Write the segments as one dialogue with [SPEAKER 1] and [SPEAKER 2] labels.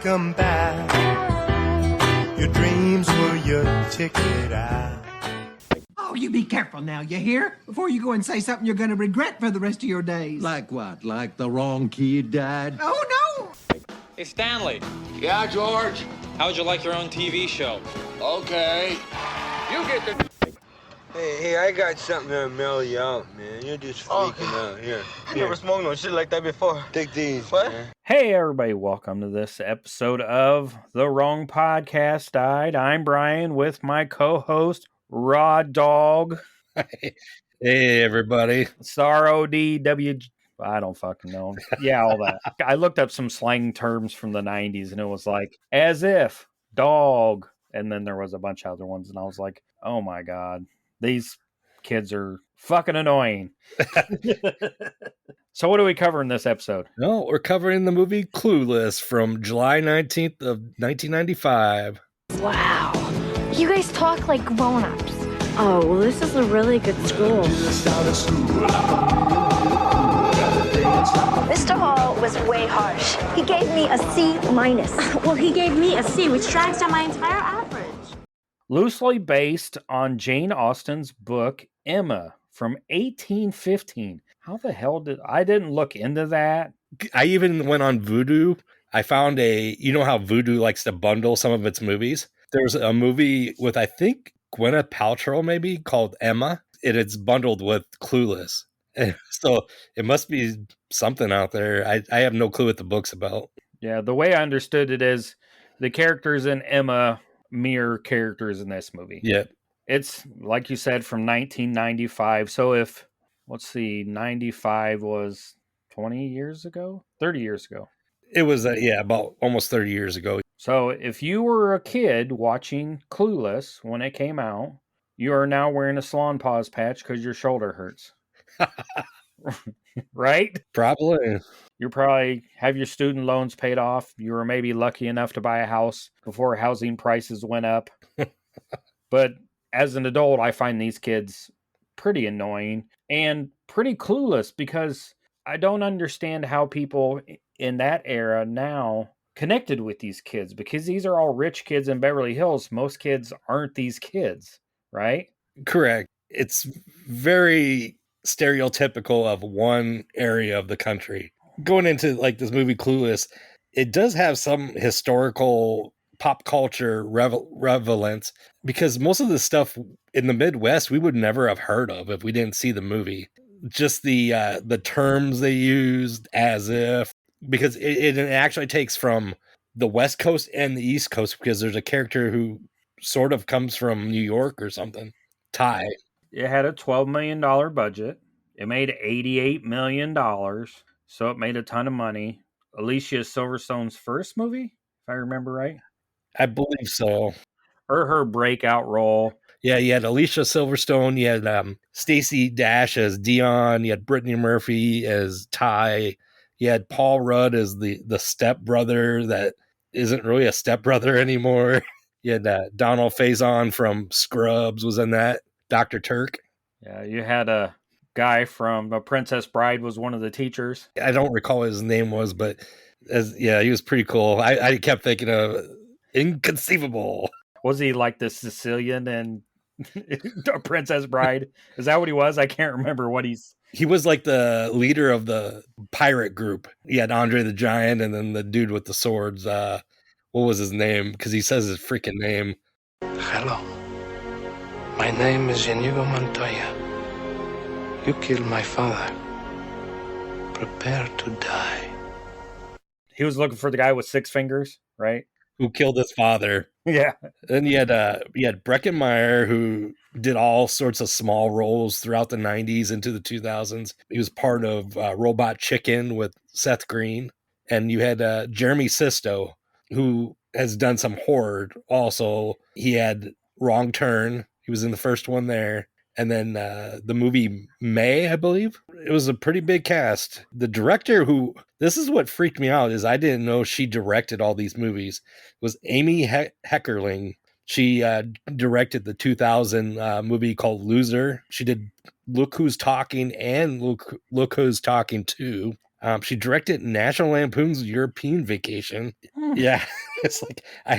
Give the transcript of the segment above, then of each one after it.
[SPEAKER 1] Welcome back. Your dreams were your ticket out.
[SPEAKER 2] Oh, you be careful now, you hear? Before you go and say something you're going to regret for the rest of your days.
[SPEAKER 3] Like what? Like the wrong kid died?
[SPEAKER 2] Oh, no!
[SPEAKER 4] Hey, Stanley,
[SPEAKER 5] Yeah, George?
[SPEAKER 4] how'd you like your own TV show?
[SPEAKER 5] Okay. You get the...
[SPEAKER 6] Hey, I got something to mail you out, man. You're just freaking out. Here.
[SPEAKER 7] I never smoked no shit like that before.
[SPEAKER 6] Take these,
[SPEAKER 7] What?
[SPEAKER 6] man.
[SPEAKER 8] Hey everybody, welcome to this episode of The Wrong Podcast Died. I'm Brian with my co-host, Raw Dog.
[SPEAKER 9] Hey everybody.
[SPEAKER 8] It's RODW. I don't fucking know. Yeah, all that. I looked up some slang terms from the 90s and it was like, as if, dog. And then there was a bunch of other ones and I was like, oh my God, these kids are fucking annoying. So what do we cover in this episode?
[SPEAKER 9] No, we're covering the movie Clueless from July 19th of 1995.
[SPEAKER 10] Wow. You guys talk like grown-ups. Oh, well, this is a really good school.
[SPEAKER 11] Mr. Hall was way harsh. He gave me a C minus.
[SPEAKER 10] Well, he gave me a C, which drags down my entire average.
[SPEAKER 8] Loosely based on Jane Austen's book Emma from 1815. How the hell I didn't look into that.
[SPEAKER 9] I even went on Vudu. I found you know how Vudu likes to bundle some of its movies? There was a movie with, I think, Gwyneth Paltrow maybe, called Emma. It's bundled with Clueless. So it must be something out there. I have no clue what the book's about.
[SPEAKER 8] Yeah, the way I understood it is the characters in Emma mirror characters in this movie.
[SPEAKER 9] Yeah.
[SPEAKER 8] It's, like you said, from 1995. So if, let's see, 95 was 20 years ago? 30 years ago.
[SPEAKER 9] It was, about almost 30 years ago.
[SPEAKER 8] So if you were a kid watching Clueless when it came out, you are now wearing a Salon Paws patch because your shoulder hurts. Right?
[SPEAKER 9] Probably.
[SPEAKER 8] You probably have your student loans paid off. You were maybe lucky enough to buy a house before housing prices went up. But as an adult, I find these kids pretty annoying and pretty clueless because I don't understand how people in that era now connected with these kids, because these are all rich kids in Beverly Hills. Most kids aren't these kids, right?
[SPEAKER 9] Correct. It's very stereotypical of one area of the country. Going into like this movie Clueless, it does have some historical pop culture relevance, because most of the stuff in the Midwest we would never have heard of if we didn't see the movie. Just the terms they used, as if, because it actually takes from the West Coast and the East Coast, because there's a character who sort of comes from New York or something. Ty.
[SPEAKER 8] It had a $12 million budget. It made $88 million. So it made a ton of money. Alicia Silverstone's first movie, if I remember right.
[SPEAKER 9] I believe so.
[SPEAKER 8] Or her breakout role.
[SPEAKER 9] Yeah, you had Alicia Silverstone. You had Stacey Dash as Dion. You had Brittany Murphy as Ty. You had Paul Rudd as the stepbrother that isn't really a stepbrother anymore. You had Donald Faison from Scrubs was in that. Dr. Turk.
[SPEAKER 8] Yeah, you had a guy from A Princess Bride was one of the teachers.
[SPEAKER 9] I don't recall what his name was, but he was pretty cool. I kept thinking of Inconceivable.
[SPEAKER 8] Was he like the Sicilian and A Princess Bride? Is that what he was? I can't remember what
[SPEAKER 9] He was like the leader of the pirate group. He had Andre the Giant and then the dude with the swords. What was his name? Because he says his freaking name.
[SPEAKER 12] Hello. My name is Inigo Montoya. You killed my father. Prepare to die.
[SPEAKER 8] He was looking for the guy with 6 fingers, right?
[SPEAKER 9] Who killed his father.
[SPEAKER 8] Yeah.
[SPEAKER 9] Then you had Breckenmeyer, who did all sorts of small roles throughout the 90s into the 2000s. He was part of Robot Chicken with Seth Green. And you had Jeremy Sisto, who has done some horror also. He had Wrong Turn. He was in the first one there. And then the movie May, I believe. It was a pretty big cast. The director this is what freaked me out, is I didn't know she directed all these movies, was Amy Heckerling. She directed the 2000 movie called Loser. She did Look Who's Talking and Look Who's Talking 2. She directed National Lampoon's European Vacation. Yeah, it's like I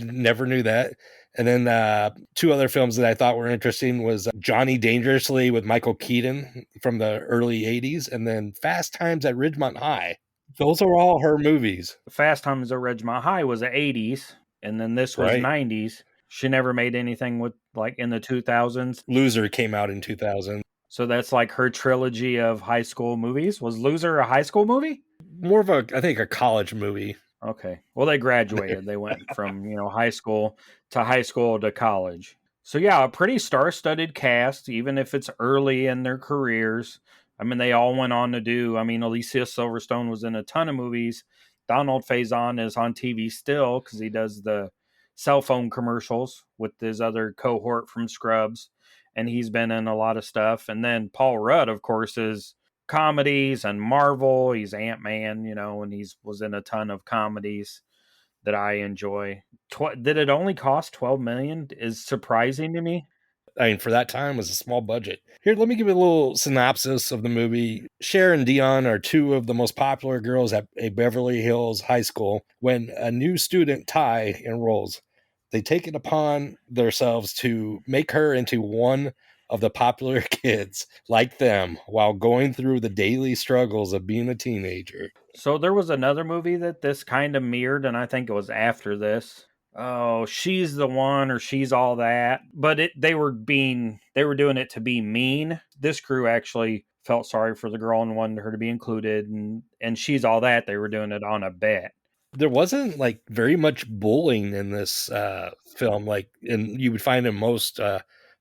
[SPEAKER 9] never knew that. And then two other films that I thought were interesting was Johnny Dangerously with Michael Keaton from the early 80s, and then Fast Times at Ridgemont High. Those are all her movies.
[SPEAKER 8] Fast Times at Ridgemont High was the 80s, and then this was
[SPEAKER 9] Right.
[SPEAKER 8] 90s. She never made anything with like in the 2000s.
[SPEAKER 9] Loser came out in 2000.
[SPEAKER 8] So that's like her trilogy of high school movies. Was Loser a high school movie?
[SPEAKER 9] More of I think a college movie.
[SPEAKER 8] Okay. Well, they graduated. They went from, high school to college. So yeah, a pretty star-studded cast, even if it's early in their careers. I mean, they all went on to do, Alicia Silverstone was in a ton of movies. Donald Faison is on TV still because he does the cell phone commercials with his other cohort from Scrubs. And he's been in a lot of stuff. And then Paul Rudd, of course, is comedies and Marvel. He's Ant-Man, and he was in a ton of comedies that I enjoy. Did it only cost $12 million is surprising to me.
[SPEAKER 9] I mean, for that time, it was a small budget. Here, let me give you a little synopsis of the movie. Cher and Dion are two of the most popular girls at a Beverly Hills high school when a new student, Ty, enrolls. They take it upon themselves to make her into one of the popular kids like them while going through the daily struggles of being a teenager.
[SPEAKER 8] So there was another movie that this kind of mirrored, and I think it was after this. Oh, She's the One or She's All That. But they were doing it to be mean. This crew actually felt sorry for the girl and wanted her to be included, and She's All That, they were doing it on a bet.
[SPEAKER 9] There wasn't like very much bullying in this film, like you would find in most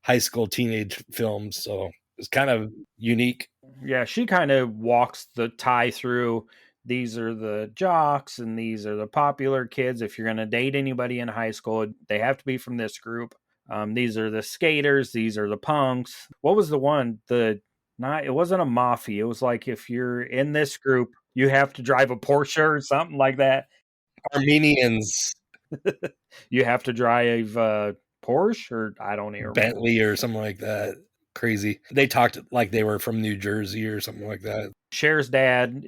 [SPEAKER 9] high school teenage films. So it's kind of unique.
[SPEAKER 8] Yeah, she kind of walks the tie through. These are the jocks and these are the popular kids. If you're going to date anybody in high school, they have to be from this group. These are the skaters. These are the punks. What was the one? It wasn't a mafia. It was like if you're in this group, you have to drive a Porsche or something like that.
[SPEAKER 9] Armenians.
[SPEAKER 8] You have to drive Porsche or I don't even
[SPEAKER 9] Bentley or something like that. Crazy. They talked like they were from New Jersey or something like that.
[SPEAKER 8] Cher's dad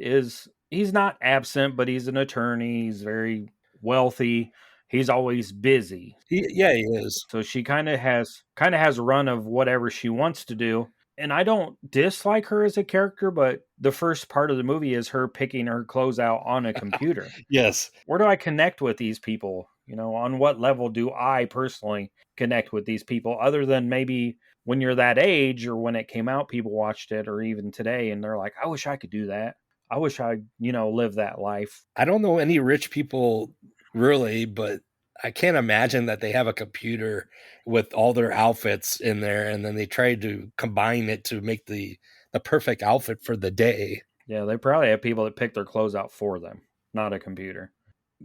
[SPEAKER 8] he's not absent, but he's an attorney. He's very wealthy. He's always busy.
[SPEAKER 9] He is.
[SPEAKER 8] So she kind of has a run of whatever she wants to do. And I don't dislike her as a character, but the first part of the movie is her picking her clothes out on a computer.
[SPEAKER 9] Yes.
[SPEAKER 8] Where do I connect with these people? On what level do I personally connect with these people other than maybe when you're that age or when it came out, people watched it or even today and they're like, I wish I could do that. I wish I, live that life.
[SPEAKER 9] I don't know any rich people really, but I can't imagine that they have a computer with all their outfits in there and then they try to combine it to make the perfect outfit for the day.
[SPEAKER 8] Yeah, they probably have people that pick their clothes out for them, not a computer.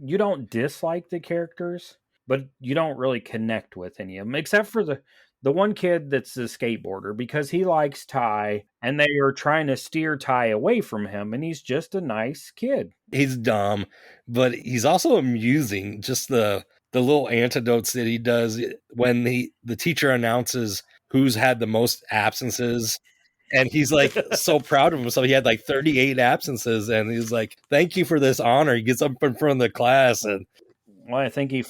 [SPEAKER 8] You don't dislike the characters, but you don't really connect with any of them, except for the one kid that's a skateboarder because he likes Ty and they are trying to steer Ty away from him and he's just a nice kid.
[SPEAKER 9] He's dumb, but he's also amusing. Just the little antidotes that he does when the teacher announces who's had the most absences. And he's like so proud of himself. He had like 38 absences and he's like, thank you for this honor. He gets up in front of the class. And
[SPEAKER 8] well, I think he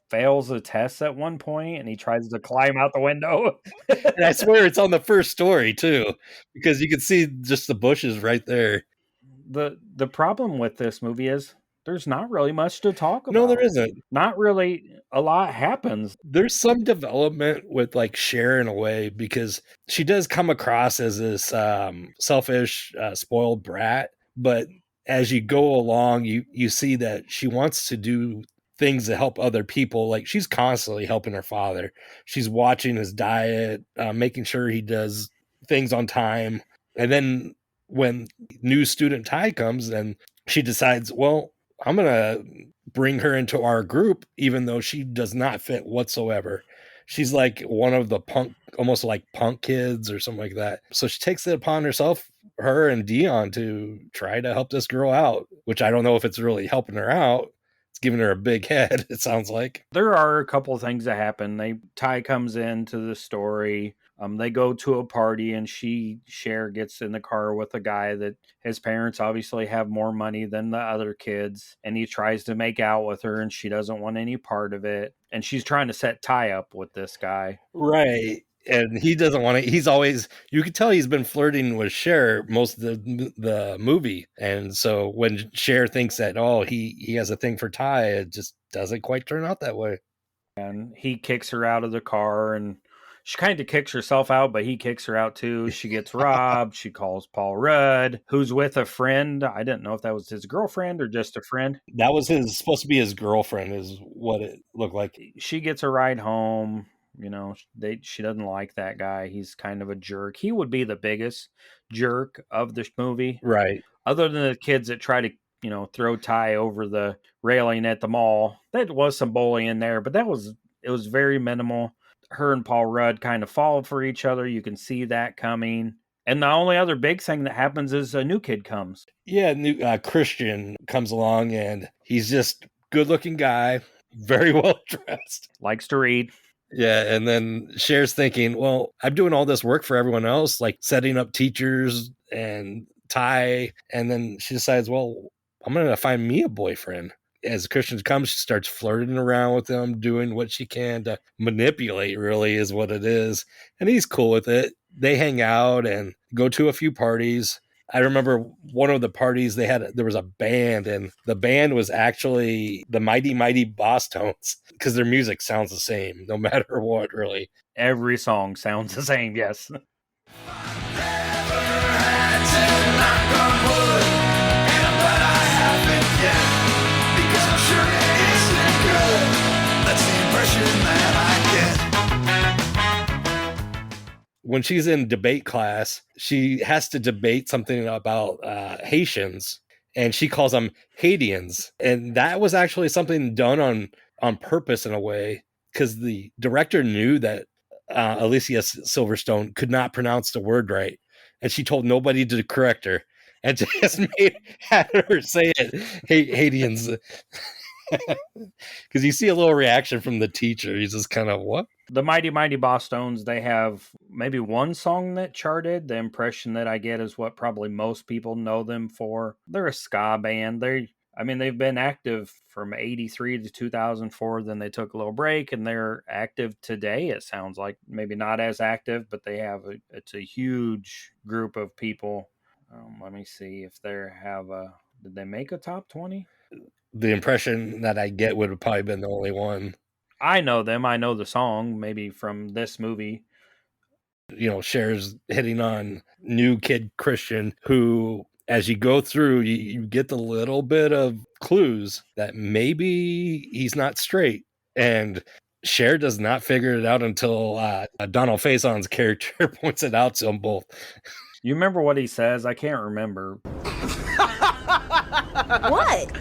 [SPEAKER 8] fails a test at one point and he tries to climb out the window.
[SPEAKER 9] And I swear it's on the first story too, because you can see just the bushes right there.
[SPEAKER 8] The problem with this movie is there's not really much to talk about.
[SPEAKER 9] No, there isn't.
[SPEAKER 8] Not really a lot happens.
[SPEAKER 9] There's some development with like Cher in a way because she does come across as this selfish, spoiled brat. But as you go along, you see that she wants to do things to help other people. Like she's constantly helping her father. She's watching his diet, making sure he does things on time. And then when new student Ty comes, then she decides, well, I'm going to bring her into our group, even though she does not fit whatsoever. She's like one of the almost like punk kids or something like that. So she takes it upon herself, her and Dion, to try to help this girl out, which I don't know if it's really helping her out. It's giving her a big head, it sounds like.
[SPEAKER 8] There are a couple of things that happen. Ty comes into the story. They go to a party, and Cher gets in the car with a guy that his parents obviously have more money than the other kids, and he tries to make out with her, and she doesn't want any part of it. And she's trying to set Ty up with this guy.
[SPEAKER 9] Right. And he doesn't want to. He's always, you could tell he's been flirting with Cher most of the movie. And so when Cher thinks that, oh, he has a thing for Ty, it just doesn't quite turn out that way.
[SPEAKER 8] And he kicks her out of the car, and she kind of kicks herself out, but he kicks her out too. She gets robbed. She calls Paul Rudd, who's with a friend. I didn't know if that was his girlfriend or just a friend.
[SPEAKER 9] That was supposed to be his girlfriend, is what it looked like.
[SPEAKER 8] She gets a ride home. You know, she doesn't like that guy. He's kind of a jerk. He would be the biggest jerk of this movie.
[SPEAKER 9] Right.
[SPEAKER 8] Other than the kids that try to, you know, throw Ty over the railing at the mall. That was some bullying there, but it was very minimal. Her and Paul Rudd kind of fall for each other. You can see that coming. And the only other big thing that happens is a new kid comes.
[SPEAKER 9] Yeah, new Christian comes along, and he's just good-looking guy, very well dressed.
[SPEAKER 8] Likes to read.
[SPEAKER 9] Yeah, and then Cher's thinking, well, I'm doing all this work for everyone else, like setting up teachers and Ty, and then she decides, well, I'm going to find me a boyfriend. As Christian comes, she starts flirting around with him, doing what she can to manipulate, really, is what it is. And he's cool with it. They hang out and go to a few parties. I remember one of the parties there was a band, and the band was actually the Mighty Mighty Boss Tones, because their music sounds the same no matter what, really.
[SPEAKER 8] Every song sounds the same, yes.
[SPEAKER 9] When she's in debate class, she has to debate something about Haitians, and she calls them Haitians. And that was actually something done on purpose in a way, because the director knew that Alicia Silverstone could not pronounce the word right, and she told nobody to correct her, and just had her say it, Haitians. Because you see a little reaction from the teacher. He's just kind of, what?
[SPEAKER 8] The Mighty Mighty Boss Tones, they have maybe one song that charted. The impression that I get is what probably most people know them for. They're a ska band. They've been active from 83 to 2004. Then they took a little break, and they're active today. It sounds like maybe not as active, but it's a huge group of people. Let me see if did they make a top 20?
[SPEAKER 9] The impression that I get would have probably been the only one.
[SPEAKER 8] I know them. I know the song, maybe from this movie.
[SPEAKER 9] You know, Cher's hitting on new kid Christian, who, as you go through, you get the little bit of clues that maybe he's not straight. And Cher does not figure it out until Donald Faison's character points it out to them both.
[SPEAKER 8] You remember what he says? I can't remember.
[SPEAKER 11] What?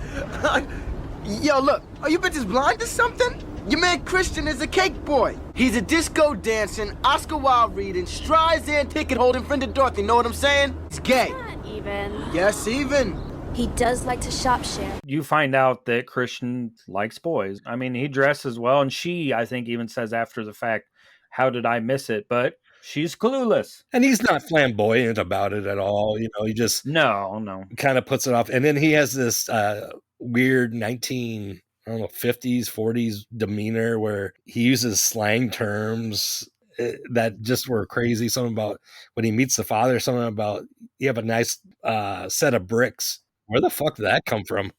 [SPEAKER 7] Yo, look, are you bitches blind or something? Your man Christian is a cake boy. He's a disco dancing, Oscar Wilde reading, Streisand ticket holding friend of Dorothy, know what I'm saying? He's gay.
[SPEAKER 10] Not even.
[SPEAKER 7] Yes, even.
[SPEAKER 11] He does like to shop, Cher.
[SPEAKER 8] You find out that Christian likes boys. I mean, he dresses well, and she, I think, even says after the fact, how did I miss it? But she's clueless.
[SPEAKER 9] And he's not flamboyant about it at all. You know, he just
[SPEAKER 8] no
[SPEAKER 9] kind of puts it off. And then he has this weird 50s, 40s demeanor where he uses slang terms that just were crazy. Something about when he meets the father, something about, you have a nice set of bricks. Where the fuck did that come from?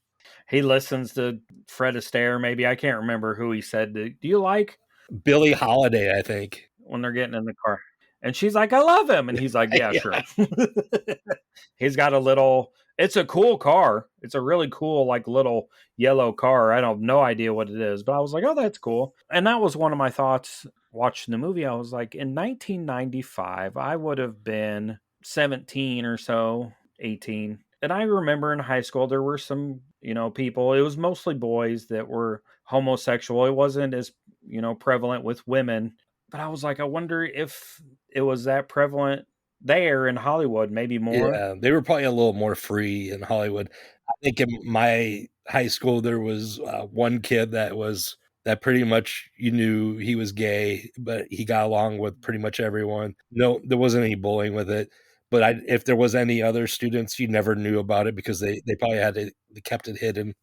[SPEAKER 8] He listens to Fred Astaire, maybe. I can't remember who he said. Do you like?
[SPEAKER 9] Billie Holiday, I think.
[SPEAKER 8] When they're getting in the car. And she's like, I love him. And he's like, yeah. Sure. He's got it's a cool car. It's a really cool, like, little yellow car. I have no idea what it is, but I was like, oh, that's cool. And that was one of my thoughts watching the movie. I was like, in 1995, I would have been 17 or so, 18. And I remember in high school, there were some, people, it was mostly boys that were homosexual. It wasn't as, prevalent with women. But I was like, I wonder if it was that prevalent there in Hollywood, maybe more.
[SPEAKER 9] Yeah, they were probably a little more free in Hollywood. I think in my high school, there was one kid that was that pretty much you knew he was gay, but he got along with pretty much everyone. No, there wasn't any bullying with it. But if there was any other students, you never knew about it because they probably they kept it hidden.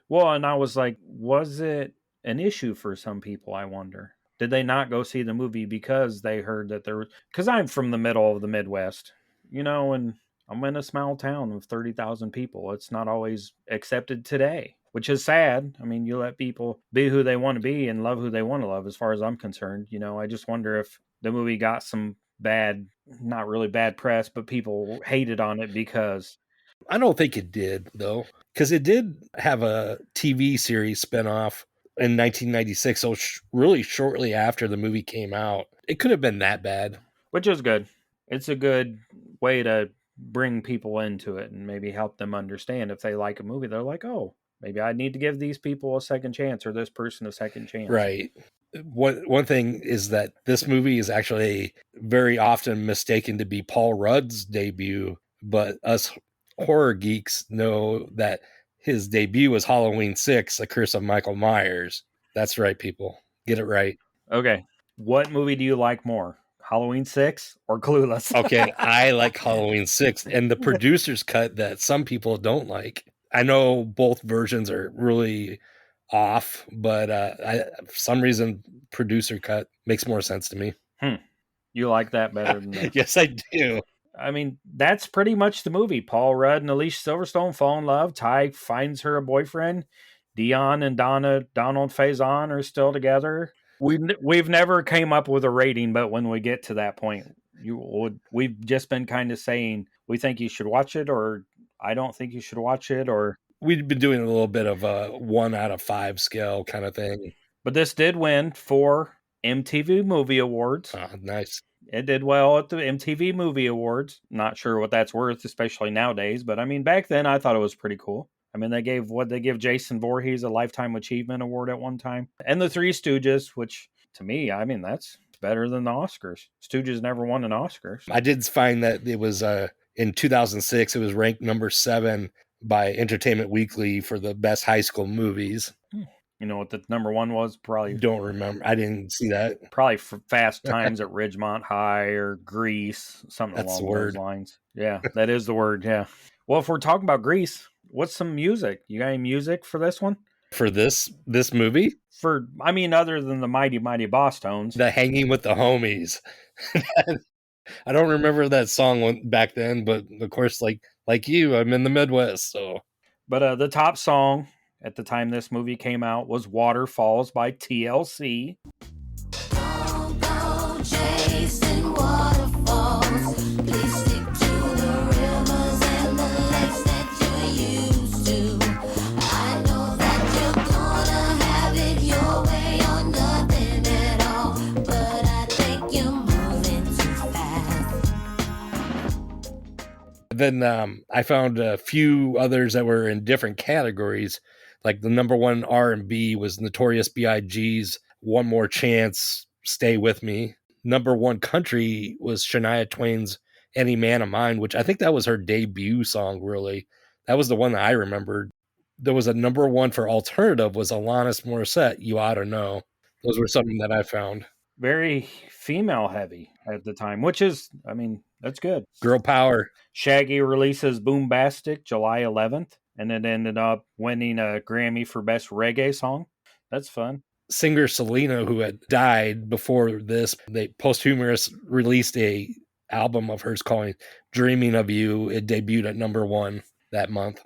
[SPEAKER 8] Well, and I was like, was it an issue for some people, I wonder? Did they not go see the movie because they heard that there was... Because I'm from the middle of the Midwest, and I'm in a small town of 30,000 people. It's not always accepted today, which is sad. I mean, you let people be who they want to be and love who they want to love, as far as I'm concerned. I just wonder if the movie got some bad, not really bad press, but people hated on it because...
[SPEAKER 9] I don't think it did, though, because it did have a TV series spinoff in 1996, so really shortly after the movie came out. It could have been that bad.
[SPEAKER 8] Which is good. It's a good way to bring people into it and maybe help them understand. If they like a movie, they're like, oh, maybe I need to give these people a second chance or this person a second chance.
[SPEAKER 9] Right. One thing is that this movie is actually very often mistaken to be Paul Rudd's debut, but us horror geeks know that his debut was Halloween 6, A Curse of Michael Myers. That's right, people. Get it right.
[SPEAKER 8] Okay. What movie do you like more? Halloween 6 or Clueless?
[SPEAKER 9] Okay, I like Halloween 6 and the producer's cut that some people don't like. I know both versions are really off, but for some reason, producer cut makes more sense to me.
[SPEAKER 8] You like that better than that?
[SPEAKER 9] Yes, I do.
[SPEAKER 8] I mean, that's pretty much the movie. Paul Rudd and Alicia Silverstone fall in love. Ty finds her a boyfriend. Dion and Donald Faison are still together. We've never came up with a rating, but when we get to that point, we've just been kind of saying we think you should watch it, or I don't think you should watch it, or
[SPEAKER 9] we've been doing a little bit of a 1 out of 5 scale kind of thing.
[SPEAKER 8] But this did win 4 MTV Movie Awards.
[SPEAKER 9] Oh, nice.
[SPEAKER 8] It did well at the MTV Movie Awards. Not sure what that's worth, especially nowadays. But I mean, back then I thought it was pretty cool. I mean, they give Jason Voorhees a Lifetime Achievement Award at one time. And the Three Stooges, which to me, I mean, that's better than the Oscars. Stooges never won an Oscar.
[SPEAKER 9] I did find that it was in 2006, it was ranked number 7 by Entertainment Weekly for the best high school movies.
[SPEAKER 8] You know what the number 1 was? Probably
[SPEAKER 9] don't remember. I didn't see that.
[SPEAKER 8] Probably for Fast Times at Ridgemont High or Grease, something along those lines. Yeah, that is the word. Yeah. Well, if we're talking about Grease, what's some music? You got any music for this one?
[SPEAKER 9] For this movie?
[SPEAKER 8] I mean, other than the Mighty Mighty Boss Tones,
[SPEAKER 9] the Hanging with the Homies. I don't remember that song back then, but of course, like you, I'm in the Midwest, so.
[SPEAKER 8] But the top song at the time this movie came out was Waterfalls by TLC.
[SPEAKER 13] Don't go chasing waterfalls. Please stick to the rivers and the lakes that you're used to. I know that you're gonna have it your way or nothing at all, but I think you're moving too fast.
[SPEAKER 9] Then I found a few others that were in different categories. Like the number 1 R&B was Notorious B.I.G.'s One More Chance, Stay With Me. Number 1 country was Shania Twain's Any Man of Mine, which I think that was her debut song, really. That was the one that I remembered. There was a number 1 for alternative was Alanis Morissette, You Oughta Know. Those were something that I found.
[SPEAKER 8] Very female heavy at the time, which is, I mean, that's good.
[SPEAKER 9] Girl power.
[SPEAKER 8] Shaggy releases Boombastic July 11th. And it ended up winning a Grammy for Best Reggae Song. That's fun.
[SPEAKER 9] Singer Selena, who had died before this, they posthumous released a album of hers called Dreaming of You. It debuted at number 1 that month.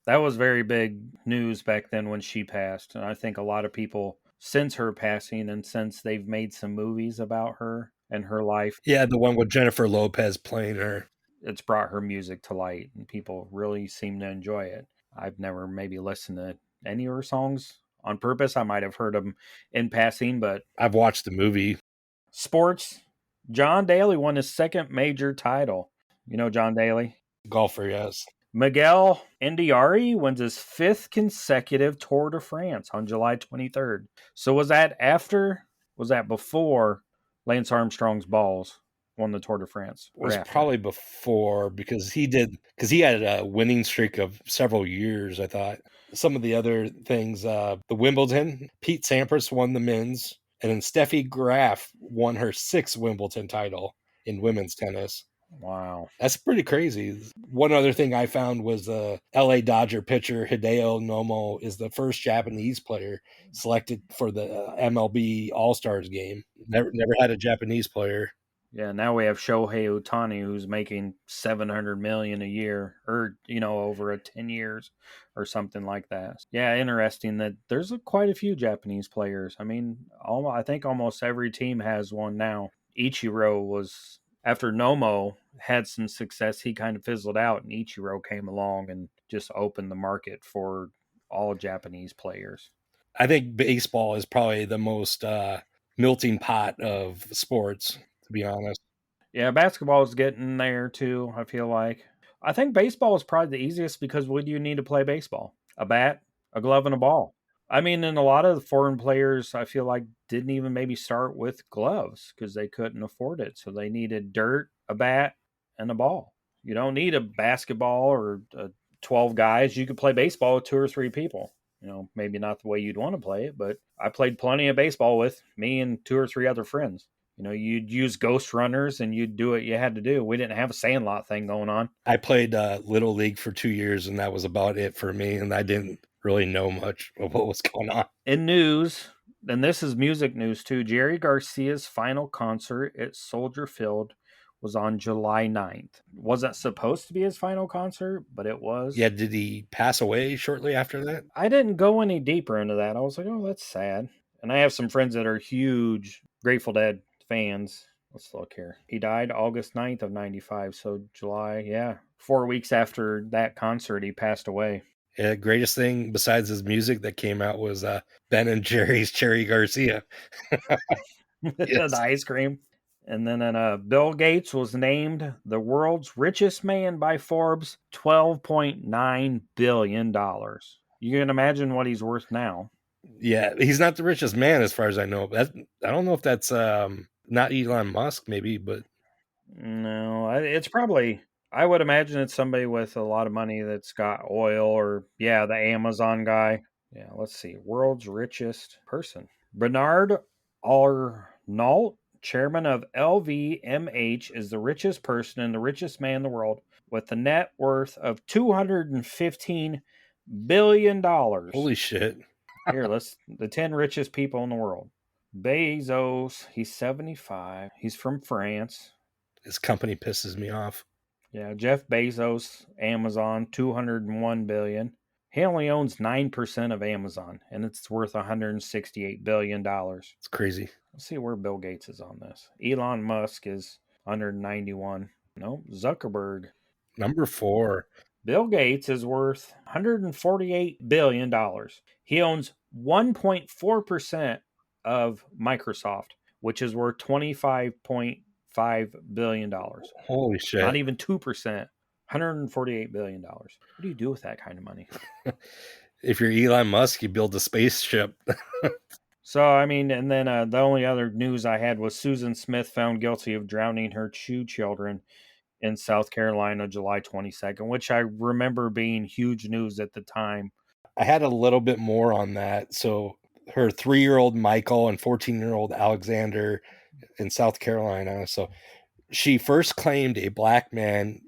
[SPEAKER 8] That was very big news back then when she passed. And I think a lot of people, since her passing and since they've made some movies about her and her life.
[SPEAKER 9] Yeah, the one with Jennifer Lopez playing her.
[SPEAKER 8] It's brought her music to light and people really seem to enjoy it. I've never maybe listened to any of her songs on purpose. I might have heard them in passing, but
[SPEAKER 9] I've watched the movie.
[SPEAKER 8] Sports. John Daly won his 2nd major title. You know John Daly?
[SPEAKER 9] Golfer, yes.
[SPEAKER 8] Miguel Indiari wins his 5th consecutive Tour de France on July 23rd. So was that before Lance Armstrong's balls? won the Tour de France?
[SPEAKER 9] It was
[SPEAKER 8] Or after?
[SPEAKER 9] probably before because he had a winning streak of several years, I thought. Some of the other things, the Wimbledon, Pete Sampras won the men's, and then Steffi Graf won her 6th Wimbledon title in women's tennis.
[SPEAKER 8] Wow.
[SPEAKER 9] That's pretty crazy. One other thing I found was the LA Dodger pitcher Hideo Nomo is the first Japanese player selected for the MLB All-Stars game. Never had a Japanese player.
[SPEAKER 8] Yeah, now we have Shohei Ohtani, who's making $700 million a year, or over a 10 years, or something like that. Yeah, interesting that there's quite a few Japanese players. I mean, I think almost every team has one now. Ichiro was, after Nomo had some success, he kind of fizzled out, and Ichiro came along and just opened the market for all Japanese players.
[SPEAKER 9] I think baseball is probably the most melting pot of sports, to be honest.
[SPEAKER 8] Yeah, basketball is getting there too, I feel like. I think baseball is probably the easiest because what do you need to play baseball? A bat, a glove, and a ball. I mean, and a lot of the foreign players, I feel like, didn't even maybe start with gloves because they couldn't afford it. So they needed dirt, a bat, and a ball. You don't need a basketball or 12 guys. You could play baseball with 2 or 3 people. Maybe not the way you'd want to play it, but I played plenty of baseball with me and 2 or 3 other friends. You'd use ghost runners and you'd do what you had to do. We didn't have a sandlot thing going on.
[SPEAKER 9] I played Little League for 2 years, and that was about it for me. And I didn't really know much of what was going on.
[SPEAKER 8] In news, and this is music news too, Jerry Garcia's final concert at Soldier Field was on July 9th. Wasn't supposed to be his final concert, but it was.
[SPEAKER 9] Yeah, did he pass away shortly after that?
[SPEAKER 8] I didn't go any deeper into that. I was like, oh, that's sad. And I have some friends that are huge Grateful Dead fans. Let's look here. He died August 9th of 95. So July, 4 weeks after that concert, he passed away.
[SPEAKER 9] Yeah, greatest thing besides his music that came out was Ben and Jerry's Cherry Garcia.
[SPEAKER 8] The ice cream. And then Bill Gates was named the world's richest man by Forbes, $12.9 billion. You can imagine what he's worth now.
[SPEAKER 9] Yeah, he's not the richest man as far as I know. I don't know if that's not Elon Musk, maybe, but
[SPEAKER 8] no, it's probably. I would imagine it's somebody with a lot of money that's got oil, or the Amazon guy. Yeah, let's see, world's richest person, Bernard Arnault, chairman of LVMH, is the richest person and the richest man in the world with a net worth of $215 billion.
[SPEAKER 9] Holy shit.
[SPEAKER 8] Here, the 10 richest people in the world. Bezos, he's 75. He's from France.
[SPEAKER 9] His company pisses me off.
[SPEAKER 8] Yeah, Jeff Bezos, Amazon, $201 billion. He only owns 9% of Amazon, and it's worth $168 billion.
[SPEAKER 9] It's crazy.
[SPEAKER 8] Let's see where Bill Gates is on this. Elon Musk is 191. No, Zuckerberg.
[SPEAKER 9] Number 4.
[SPEAKER 8] Bill Gates is worth $148 billion. He owns 1.4% of Microsoft, which is worth $25.5 billion.
[SPEAKER 9] Holy shit.
[SPEAKER 8] Not even 2%. $148 billion. What do you do with that kind of money?
[SPEAKER 9] If you're Elon Musk, you build a spaceship.
[SPEAKER 8] So, I mean, and then the only other news I had was Susan Smith found guilty of drowning her 2 children in South Carolina, July 22nd, which I remember being huge news at the time.
[SPEAKER 9] I had a little bit more on that. So her 3-year-old Michael and 14-year-old Alexander in South Carolina. So she first claimed a black man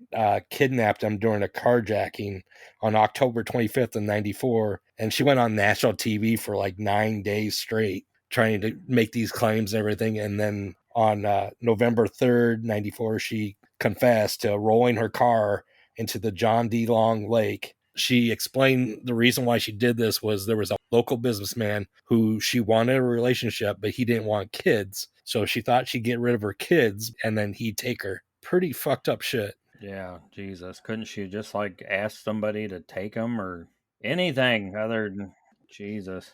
[SPEAKER 9] kidnapped him during a carjacking on October 25th of 94. And she went on national TV for like 9 days straight trying to make these claims and everything. And then on November 3rd, 94, she confessed to rolling her car into the John D. Long Lake. She explained the reason why she did this was there was a local businessman who she wanted a relationship, but he didn't want kids. So she thought she'd get rid of her kids and then he'd take her. Pretty fucked up shit.
[SPEAKER 8] Yeah, Jesus. Couldn't she just like ask somebody to take him or anything other than Jesus?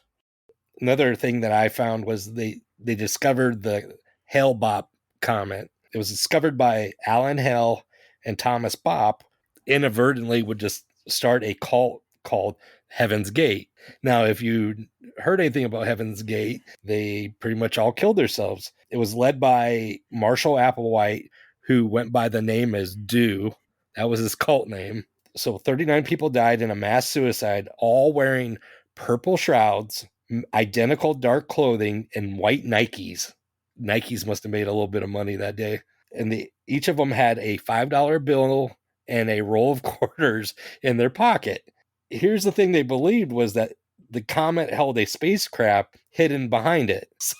[SPEAKER 9] Another thing that I found was they discovered the Hale Bop comment. It was discovered by Alan Hale and Thomas Bopp. Inadvertently would just start a cult called Heaven's Gate. Now, if you heard anything about Heaven's Gate, they pretty much all killed themselves. It was led by Marshall Applewhite, who went by the name as Do. That was his cult name. So 39 people died in a mass suicide, all wearing purple shrouds, identical dark clothing, and white Nikes. Nikes must have made a little bit of money that day. And each of them had a $5 bill and a roll of quarters in their pocket. Here's the thing they believed was that the comet held a spacecraft hidden behind it. So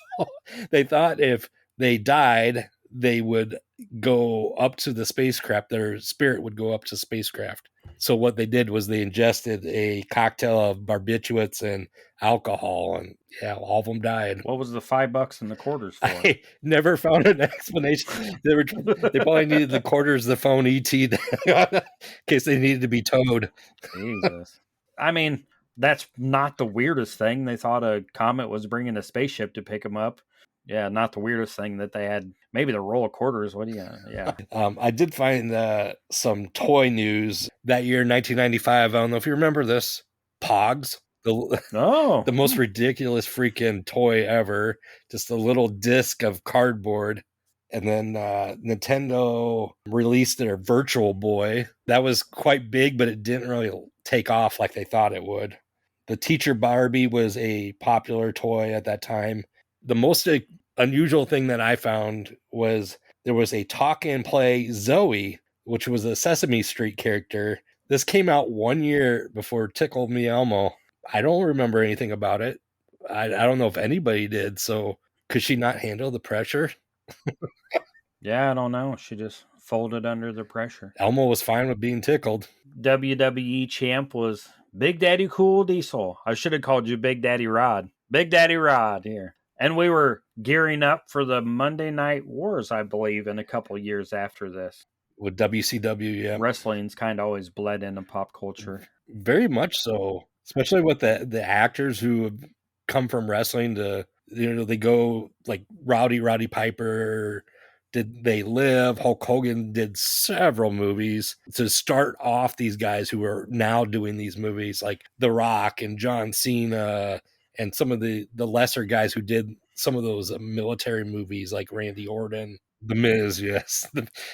[SPEAKER 9] they thought if they died, they would go up to the spacecraft. Their spirit would go up to spacecraft. So what they did was they ingested a cocktail of barbiturates and alcohol, and yeah, all of them died.
[SPEAKER 8] What was the $5 and the quarters for?
[SPEAKER 9] I never found an explanation. They probably needed the quarters to phone ET in case they needed to be towed.
[SPEAKER 8] Jesus. I mean, that's not the weirdest thing. They thought a comet was bringing a spaceship to pick them up. Yeah, not the weirdest thing that they had. Maybe the roll of quarters. What do you? Yeah.
[SPEAKER 9] I did find some toy news that year, 1995. I don't know if you remember this. Pogs. The most ridiculous freaking toy ever. Just a little disc of cardboard. And then Nintendo released their Virtual Boy. That was quite big, but it didn't really take off like they thought it would. The Teacher Barbie was a popular toy at that time. The most unusual thing that I found was there was a Talk and Play Zoe, which was a Sesame Street character. This came out 1 year before Tickle Me Elmo. I don't remember anything about it. I don't know if anybody did. So could she not handle the pressure?
[SPEAKER 8] Yeah, I don't know. She just folded under the pressure.
[SPEAKER 9] Elmo was fine with being tickled.
[SPEAKER 8] WWE champ was Big Daddy Cool Diesel. I should have called you Big Daddy Rod. Big Daddy Rod here. And we were gearing up for the Monday Night Wars, I believe, in a couple years after this.
[SPEAKER 9] With WCW, yeah.
[SPEAKER 8] Wrestling's kind of always bled into pop culture.
[SPEAKER 9] Very much so. Especially with the actors who have come from wrestling to, they go like Roddy Piper. Did They Live? Hulk Hogan did several movies to start off these guys who are now doing these movies like The Rock and John Cena and some of the lesser guys who did some of those military movies like Randy Orton. The Miz, yes.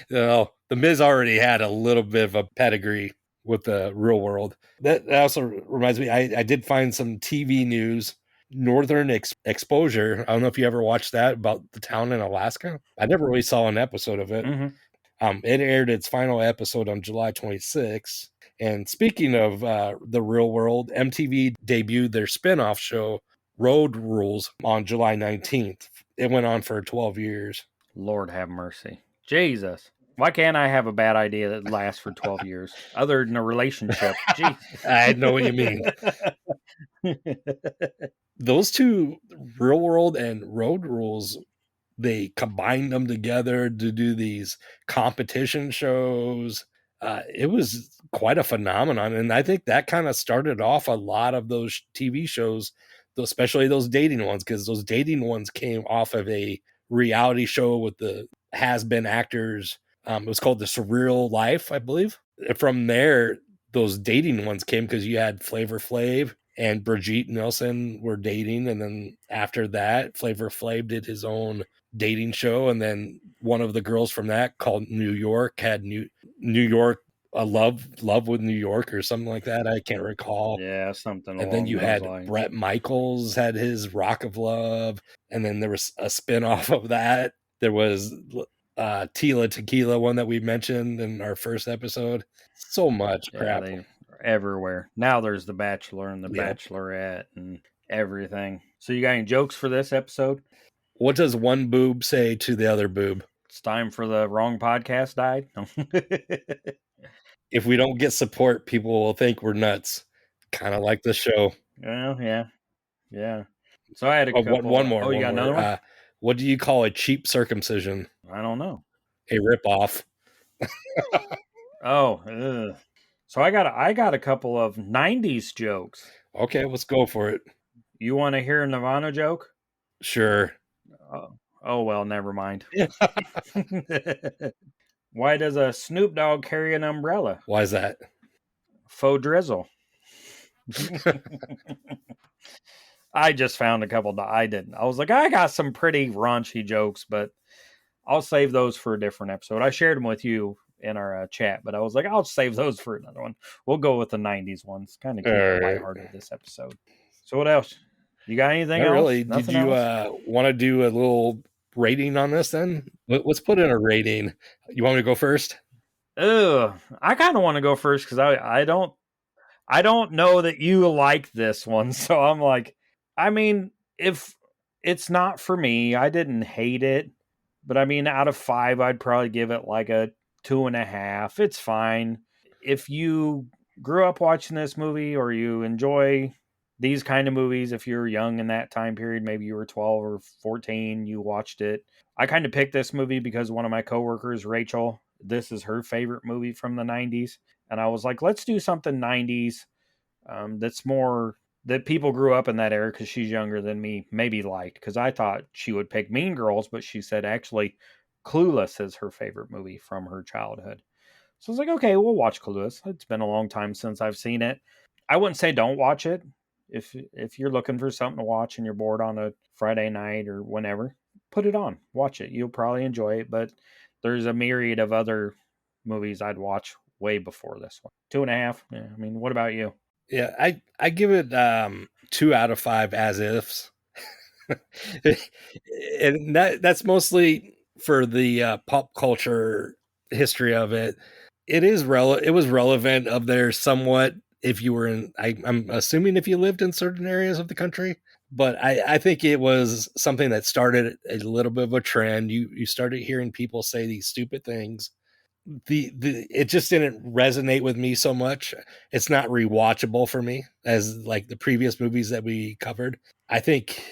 [SPEAKER 9] The Miz already had a little bit of a pedigree with the real world. That also reminds me, I did find some TV news. Northern Exposure. I don't know if you ever watched that about the town in Alaska. I never really saw an episode of it.
[SPEAKER 8] Mm-hmm.
[SPEAKER 9] It aired its final episode on July 26th. And speaking of the real world, MTV debuted their spinoff show, Road Rules, on July 19th. It went on for 12 years.
[SPEAKER 8] Lord have mercy. Jesus. Why can't I have a bad idea that lasts for 12 years? Other than a relationship. Jeez.
[SPEAKER 9] I know what you mean. Those two, Real World and Road Rules, they combined them together to do these competition shows. It was quite a phenomenon. And I think that kind of started off a lot of those TV shows, especially those dating ones, because those dating ones came off of a reality show with the has-been actors. It was called The Surreal Life, I believe. From there, those dating ones came because you had Flavor Flav and Brigitte Nielsen were dating. And then after that, Flavor Flav did his own dating show. And then one of the girls from that, called New York, had New York, a love with New York or something like that. I can't recall.
[SPEAKER 8] Yeah, something.
[SPEAKER 9] And then you had Bret Michaels had his Rock of Love. And then there was a spinoff of that. There was Tila Tequila, one that we mentioned in our first episode. So much crap.
[SPEAKER 8] They everywhere. Now there's The Bachelor and The Bachelorette and everything. So you got any jokes for this episode?
[SPEAKER 9] What does one boob say to the other boob?
[SPEAKER 8] It's time for the wrong podcast died.
[SPEAKER 9] If we don't get support, people will think we're nuts. Kind of like the show.
[SPEAKER 8] Well, yeah. So I had a couple.
[SPEAKER 9] One more.
[SPEAKER 8] Oh, you got another one?
[SPEAKER 9] What do you call a cheap circumcision?
[SPEAKER 8] I don't know.
[SPEAKER 9] A ripoff.
[SPEAKER 8] Oh, so I got a couple of 90s jokes.
[SPEAKER 9] Okay, let's go for it.
[SPEAKER 8] You want to hear a Nirvana joke?
[SPEAKER 9] Sure.
[SPEAKER 8] Oh well, never mind. Why does a Snoop Dogg carry an umbrella?
[SPEAKER 9] Why is that?
[SPEAKER 8] Faux drizzle. I just found a couple. I didn't. I was like, I got some pretty raunchy jokes, but I'll save those for a different episode. I shared them with you in our chat, but I was like, I'll save those for another one. We'll go with the 90s ones. Kind of keep it lighthearted this episode. So what else? You got anything
[SPEAKER 9] Not
[SPEAKER 8] else?
[SPEAKER 9] really. Did
[SPEAKER 8] Nothing
[SPEAKER 9] you
[SPEAKER 8] else?
[SPEAKER 9] want to do a little rating on this then? Let's put in a rating. You want me to go first?
[SPEAKER 8] Ugh, I kind of want to go first because I don't know that you like this one. So I'm like, I mean, if it's not for me, I didn't hate it, but I mean, out of 5, I'd probably give it like a 2.5. It's fine. If you grew up watching this movie or you enjoy these kind of movies, if you're young in that time period, maybe you were 12 or 14, you watched it. I kind of picked this movie because one of my coworkers, Rachel, this is her favorite movie from the 90s. And I was like, let's do something 90s that's more that people grew up in that era because she's younger than me, maybe liked. Because I thought she would pick Mean Girls, but she said actually Clueless is her favorite movie from her childhood. So I was like, okay, we'll watch Clueless. It's been a long time since I've seen it. I wouldn't say don't watch it. If you're looking for something to watch and you're bored on a Friday night or whenever, put it on. Watch it. You'll probably enjoy it. But there's a myriad of other movies I'd watch way before this one. 2.5. Yeah, I mean, what about you?
[SPEAKER 9] Yeah, I give it 2 out of 5 as ifs. And that's mostly for the pop culture history of it. It was relevant of there somewhat if you were in I'm assuming if you lived in certain areas of the country, but I think it was something that started a little bit of a trend. You started hearing people say these stupid things. The it just didn't resonate with me so much. It's not rewatchable for me as like the previous movies that we covered. I think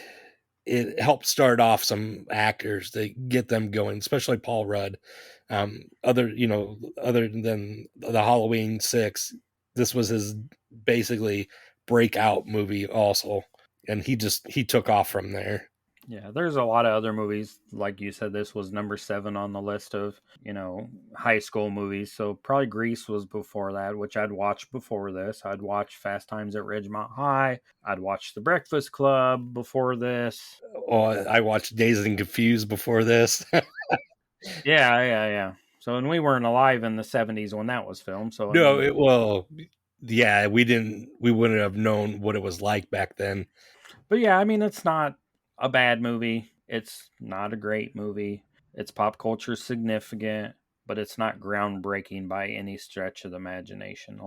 [SPEAKER 9] it helped start off some actors to get them going, especially Paul Rudd. Other than the Halloween 6, this was his basically breakout movie also, and he took off from there.
[SPEAKER 8] Yeah, there's a lot of other movies. Like you said, this was number 7 on the list of, high school movies. So probably Grease was before that, which I'd watched before this. I'd watched Fast Times at Ridgemont High. I'd watched The Breakfast Club before this.
[SPEAKER 9] Oh, I watched Dazed and Confused before this.
[SPEAKER 8] Yeah. So, and we weren't alive in the 70s when that was filmed. So,
[SPEAKER 9] yeah, we wouldn't have known what it was like back then.
[SPEAKER 8] But yeah, I mean, it's not a bad movie. It's not a great movie. It's pop culture significant, but it's not groundbreaking by any stretch of the imagination.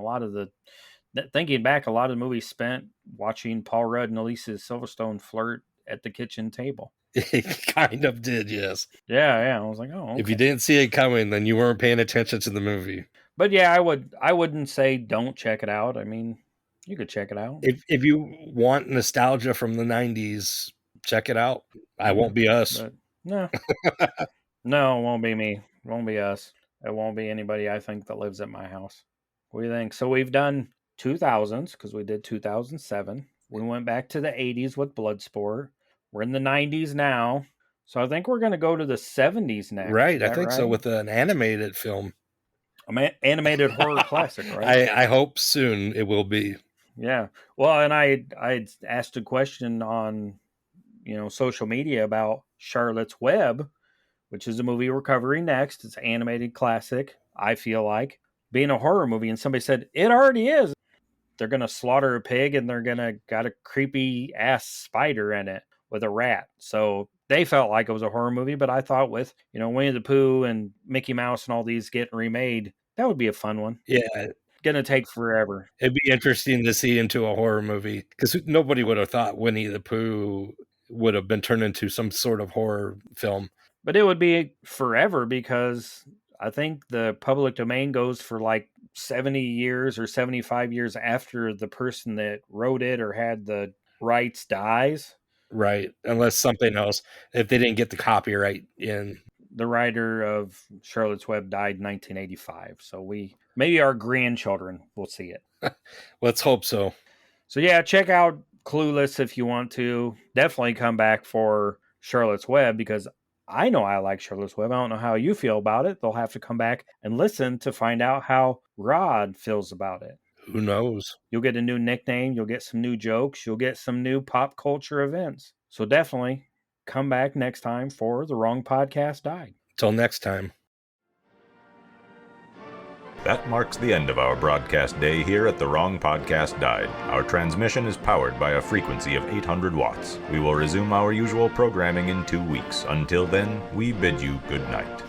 [SPEAKER 8] Thinking back, a lot of the movies spent watching Paul Rudd and Alicia Silverstone flirt at the kitchen table.
[SPEAKER 9] It kind of did, yes.
[SPEAKER 8] Yeah. I was like, oh, okay.
[SPEAKER 9] If you didn't see it coming, then you weren't paying attention to the movie.
[SPEAKER 8] But yeah, I wouldn't say don't check it out. I mean, you could check it out.
[SPEAKER 9] If you want nostalgia from the 90s, check it out. I won't be us.
[SPEAKER 8] But, no. No, it won't be me. It won't be us. It won't be anybody I think that lives at my house. What do you think? So we've done 2000s because we did 2007. We went back to the 80s with Bloodsport. We're in the 90s now. So I think we're going to go to the 70s next.
[SPEAKER 9] Right. I think so, with an animated film.
[SPEAKER 8] Animated horror classic, right?
[SPEAKER 9] I hope soon it will be.
[SPEAKER 8] Yeah. Well, and I asked a question on, social media about Charlotte's Web, which is a movie we're covering next. It's an animated classic, I feel like, being a horror movie. And somebody said, it already is. They're going to slaughter a pig and they're going to got a creepy ass spider in it with a rat. So they felt like it was a horror movie, but I thought with, Winnie the Pooh and Mickey Mouse and all these getting remade, that would be a fun one.
[SPEAKER 9] Yeah.
[SPEAKER 8] Gonna take forever.
[SPEAKER 9] It'd be interesting to see into a horror movie because nobody would have thought Winnie the Pooh would have been turned into some sort of horror film.
[SPEAKER 8] But it would be forever because I think the public domain goes for like 70 years or 75 years after the person that wrote it or had the rights dies.
[SPEAKER 9] Right. Unless something else, if they didn't get the copyright in.
[SPEAKER 8] The writer of Charlotte's Web died in 1985. So maybe our grandchildren will see it.
[SPEAKER 9] Let's hope so.
[SPEAKER 8] So yeah, check out Clueless if you want to. Definitely come back for Charlotte's Web because I know I like Charlotte's Web. I don't know how you feel about it. They'll have to come back and listen to find out how Rod feels about it.
[SPEAKER 9] Who knows?
[SPEAKER 8] You'll get a new nickname. You'll get some new jokes. You'll get some new pop culture events. So definitely come back next time for The Wrong Podcast Died.
[SPEAKER 9] Till next time.
[SPEAKER 14] That marks the end of our broadcast day here at The Wrong Podcast Died. Our transmission is powered by a frequency of 800 watts. We will resume our usual programming in 2 weeks. Until then, we bid you good night.